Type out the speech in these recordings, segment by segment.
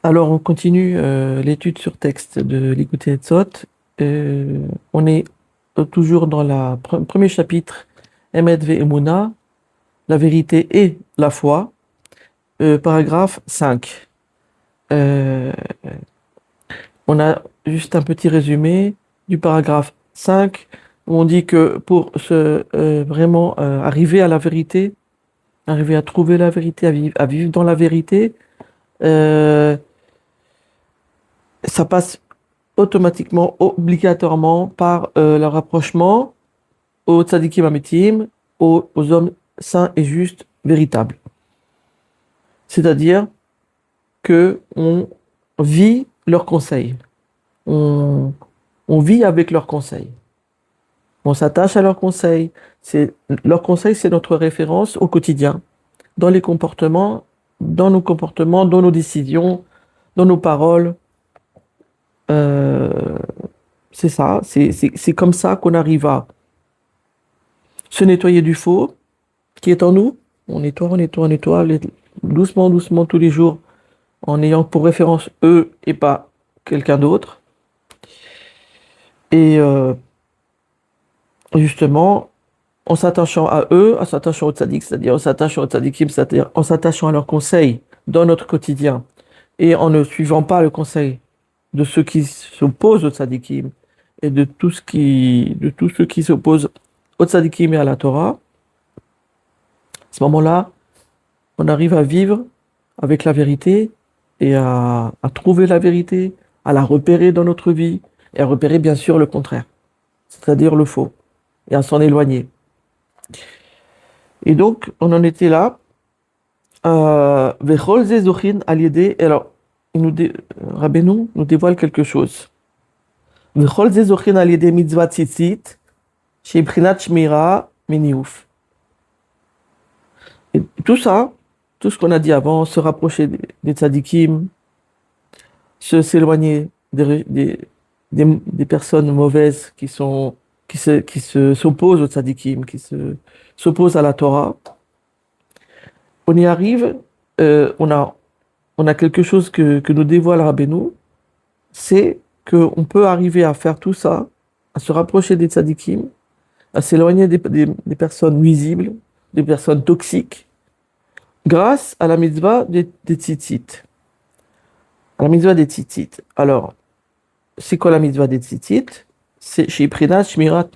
Alors, on continue l'étude sur texte de l'Écoute Etzot. On est toujours dans le premier chapitre, Emet ve'emuna, la vérité et la foi, paragraphe 5. Euh, on a juste un petit résumé du paragraphe 5 où on dit que pour vraiment arriver à la vérité, arriver à trouver la vérité, à vivre dans la vérité, euh, ça passe automatiquement, obligatoirement par le rapprochement aux tzadikim ametim, aux hommes saints et justes, véritables. C'est-à-dire que on vit leurs conseils, on, on vit avec leurs conseils, on s'attache à leurs conseils. Leurs conseils, c'est notre référence au quotidien, dans les comportements, dans nos décisions, dans nos paroles. Euh, c'est ça, c'est comme ça qu'on arrive à se nettoyer du faux qui est en nous. On nettoie, doucement, doucement, tous les jours, en ayant pour référence eux et pas quelqu'un d'autre. Et justement, en s'attachant à eux, en s'attachant aux tzaddik, c'est-à-dire en s'attachant aux tzaddikim, c'est-à-dire en s'attachant à leurs conseils dans notre quotidien, et en ne suivant pas le conseil de ceux qui s'opposent aux tzaddikim, et de tous ceux qui s'opposent aux tzaddikim et à la Torah, à ce moment-là, on arrive à vivre avec la vérité et à trouver la vérité, à la repérer dans notre vie et à repérer bien sûr le contraire, c'est-à-dire le faux, et à s'en éloigner. Et donc, on en était là. Vechol ze zochin al yedei- Alors, Rabbeinu nous dévoile quelque chose. Vechol ze zochin al yedei mitzvah tzitzit, shei bchinat shmira miniouf. Et tout ça, tout ce qu'on a dit avant, se rapprocher des tzadikim, s'éloigner des personnes mauvaises s'opposent aux tzadikim, s'opposent à la Torah. On y arrive, on a quelque chose que nous dévoile Rabbeinu, c'est qu'on peut arriver à faire tout ça, à se rapprocher des tzadikim, à s'éloigner des personnes nuisibles, des personnes toxiques, grâce à la mitzvah des tzitzit. À la mitzvah des tzitzit. Alors, c'est quoi la mitzvah des tzitzit? C'est chez Prinat Shmirat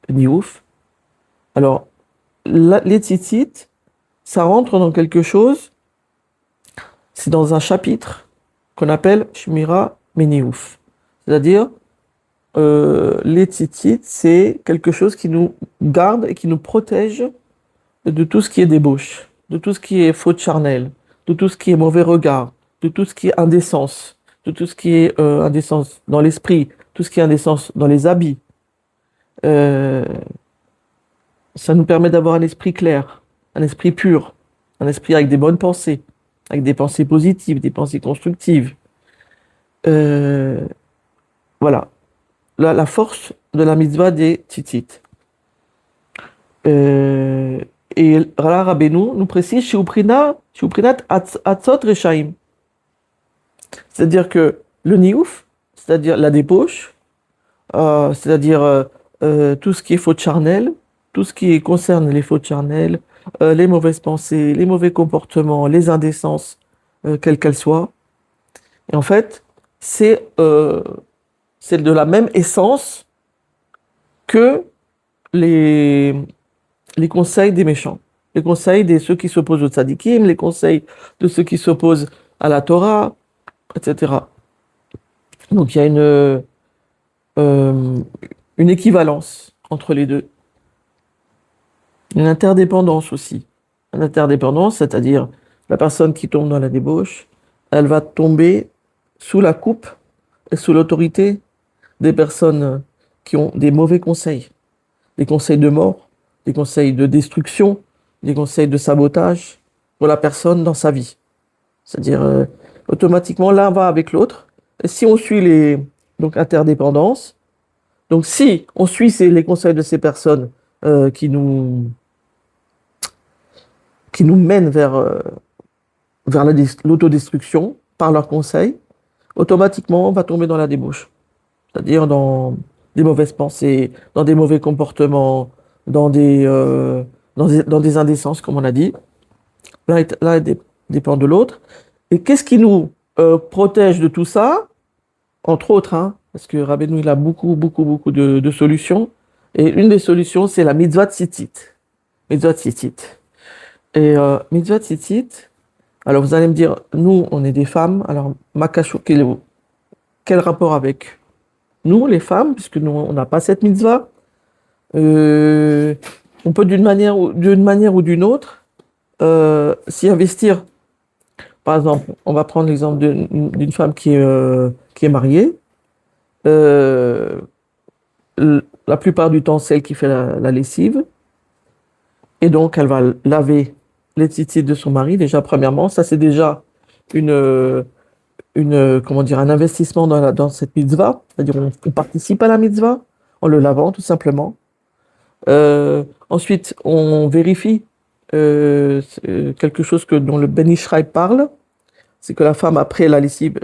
Niouf. Alors, les tzitzit, ça rentre dans quelque chose, c'est dans un chapitre qu'on appelle Shmira Meniouf. C'est-à-dire, les tzitzit, c'est quelque chose qui nous garde et qui nous protège de tout ce qui est débauche, de tout ce qui est faute charnelle, de tout ce qui est mauvais regard, de tout ce qui est indécence, de tout ce qui est indécence dans l'esprit, tout ce qui est indécence dans les habits. Euh, Ça nous permet d'avoir un esprit clair, un esprit pur, un esprit avec des bonnes pensées, avec des pensées positives, des pensées constructives. Euh, voilà, la force de la mitzvah des tzitzit. Euh, et là, Rabbeinu nous précise chez Uprinat Atzot Rechaim. C'est-à-dire que le niouf, c'est-à-dire la débauche, c'est-à-dire tout ce qui est faute charnelle, tout ce qui concerne les fautes charnelles, les mauvaises pensées, les mauvais comportements, les indécences, quelles qu'elles soient. Et en fait, c'est de la même essence que les, les conseils des méchants, les conseils de ceux qui s'opposent aux tzadikim, les conseils de ceux qui s'opposent à la Torah, etc. Donc il y a euh, une équivalence entre les deux. Une interdépendance aussi. Une interdépendance, c'est-à-dire la personne qui tombe dans la débauche, elle va tomber sous la coupe et sous l'autorité des personnes qui ont des mauvais conseils, des conseils de mort, des conseils de destruction, des conseils de sabotage pour la personne dans sa vie. C'est-à-dire, automatiquement, l'un va avec l'autre. Et si on suit donc, interdépendances, donc si on suit les conseils de ces personnes qui nous mènent vers l'autodestruction, par leurs conseils, automatiquement, on va tomber dans la débauche. C'est-à-dire dans des mauvaises pensées, dans des mauvais comportements, dans dans des indécences, comme on a dit. L'un dépend de l'autre. Et qu'est-ce qui nous protège de tout ça? Entre autres, hein, parce que Rabbeinu, il a beaucoup de solutions. Et une des solutions, c'est la mitzvah tzitzit. Mitzvah tzitzit. Et mitzvah tzitzit, alors vous allez me dire, nous, on est des femmes. Alors, Makashou, quel rapport avec nous, les femmes, puisque nous, on n'a pas cette mitzvah? On peut d'une manière ou d'une autre s'y investir. Par exemple, on va prendre l'exemple d'une femme qui est mariée. Euh, la plupart du temps, c'est elle qui fait la lessive. Et donc, elle va laver les tzitzit de son mari. Déjà, premièrement, ça c'est déjà comment dire, un investissement dans cette mitzvah. C'est-à-dire, on participe à la mitzvah en le lavant, tout simplement. Ensuite, on vérifie quelque chose dont le Ben Ishraï parle. C'est que la femme, après la lessive,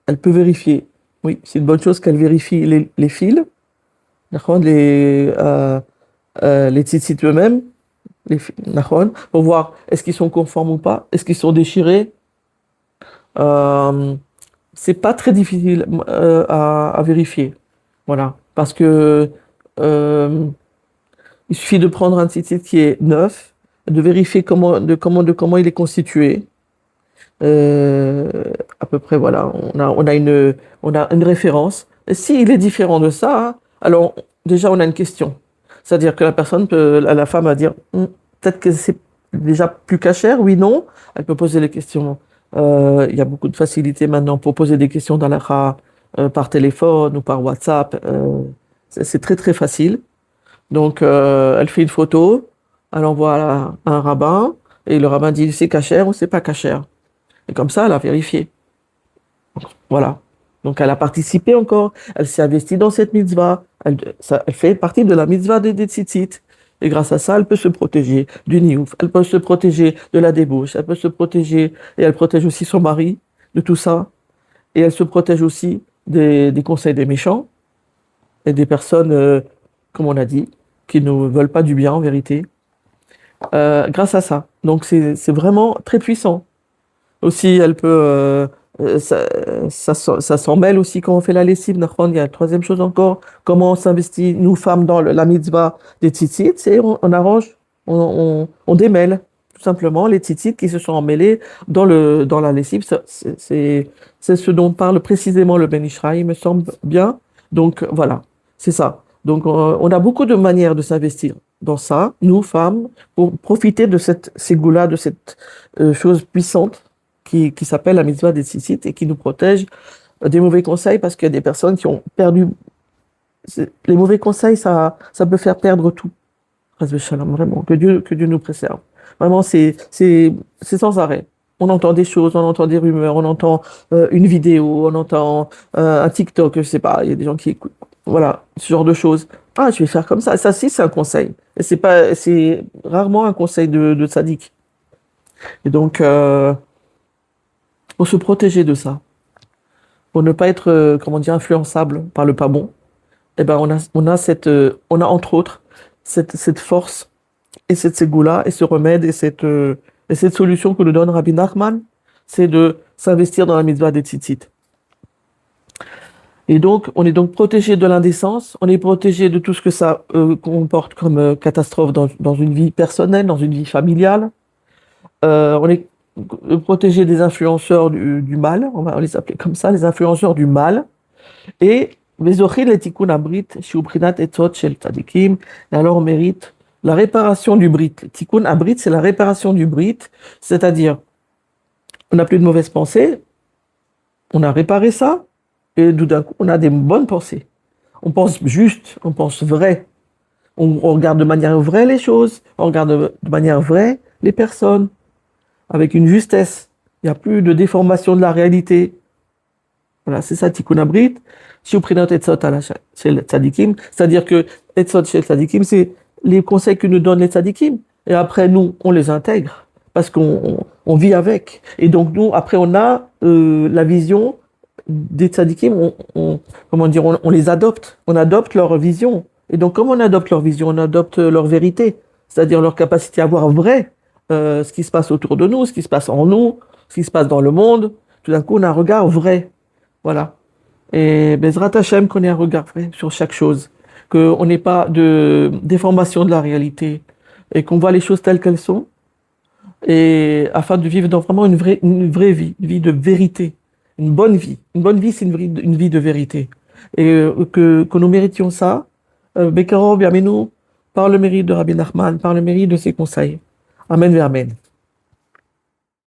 elle peut vérifier. Oui, c'est une bonne chose qu'elle vérifie les fils, les tzitzit eux-mêmes, pour voir est-ce qu'ils sont conformes ou pas, est-ce qu'ils sont déchirés. C'est pas très difficile à vérifier. Voilà. Parce que il suffit de prendre un tzitzit qui est neuf, de vérifier comment il est constitué. À peu près, voilà, on a une référence. Et s'il est différent de ça, hein, alors déjà on a une question. C'est-à-dire que la femme va dire, peut-être que c'est déjà plus cachère, oui, non. Elle peut poser les questions. Il y a beaucoup de facilité maintenant pour poser des questions d'halakha par téléphone ou par WhatsApp. C'est très très facile. Donc elle fait une photo, elle envoie à un rabbin et le rabbin dit c'est cachère ou c'est pas cachère. Et comme ça, elle a vérifié. Voilà. Donc, elle a participé encore. Elle s'est investie dans cette mitzvah. Elle fait partie de la mitzvah des tzitzit. Et grâce à ça, elle peut se protéger du niouf. Elle peut se protéger de la débauche. Elle peut se protéger, et elle protège aussi son mari de tout ça. Et elle se protège aussi des conseils des méchants et des personnes, comme on a dit, qui ne veulent pas du bien en vérité. Grâce à ça. Donc, c'est vraiment très puissant. Aussi, elle peut, ça s'en mêle aussi quand on fait la lessive. Il y a une troisième chose encore, comment on s'investit, nous femmes, dans la mitzvah des tzitzit, c'est on arrange, on démêle tout simplement les tzitzit qui se sont emmêlés dans la lessive. C'est ce dont parle précisément le Ben Ishraï, il me semble bien. Donc voilà, c'est ça. Donc on a beaucoup de manières de s'investir dans ça, nous femmes, pour profiter de cette ségoula, de cette chose puissante qui s'appelle la mitzvah des tzitzit et qui nous protège des mauvais conseils, parce qu'il y a des personnes qui ont perdu. Les mauvais conseils, ça peut faire perdre tout. Vraiment, que Dieu nous préserve. Vraiment, c'est sans arrêt. On entend des choses, on entend des rumeurs, on entend une vidéo, on entend un TikTok, je sais pas, il y a des gens qui écoutent. Voilà, ce genre de choses. Ah, je vais faire comme ça. Ça, si, c'est un conseil. Et c'est rarement un conseil de tzaddik. Et donc, pour se protéger de ça, pour ne pas être, comment dire, influençable par le pas bon, eh ben, on a entre autres cette force et cette ségoula et ce remède et cette solution que nous donne Rabbi Nachman, c'est de s'investir dans la mitzvah des tzitzit. Et donc, on est donc protégé de l'indécence, on est protégé de tout ce que ça comporte comme catastrophe dans une vie personnelle, dans une vie familiale. On est protégé des influenceurs du mal, on va les appeler comme ça, les influenceurs du mal. Et Vezochil et Tikkun Abrit, Shiuprinat Etzot Shel Tzadikim, et alors on mérite la réparation du brit. Tikkun Abrit, c'est la réparation du brit, c'est-à-dire, on n'a plus de mauvaises pensées, on a réparé ça, et tout d'un coup, on a des bonnes pensées. On pense juste, on pense vrai. On regarde de manière vraie les choses, on regarde de manière vraie les personnes, avec une justesse. Il n'y a plus de déformation de la réalité. Voilà, c'est ça, Tikkun Abrit. Shiuprinat Etzot Shel Tzadikim, c'est-à-dire que Etzot Shel Tzadikim, c'est les conseils que nous donnent les tzadikim. Et après, nous, on les intègre. Parce qu'on On vit avec. Et donc, nous, après, on a la vision des tzadikim, comment dire, on les adopte. On adopte leur vision. Et donc, comme on adopte leur vision, on adopte leur vérité, c'est-à-dire leur capacité à voir vrai ce qui se passe autour de nous, ce qui se passe en nous, ce qui se passe dans le monde. Tout d'un coup, on a un regard vrai. Voilà. Et Bezrat Hashem, qu'on ait un regard vrai sur chaque chose, qu'on n'ait pas de déformation de la réalité et qu'on voit les choses telles qu'elles sont, et afin de vivre dans vraiment une vraie vie, une vie de vérité, une bonne vie. Une bonne vie, c'est une vie de vérité. Et que nous méritions ça, Bekarov, Yamenu, par le mérite de Rabbi Nachman, par le mérite de ses conseils. Amen, Amen.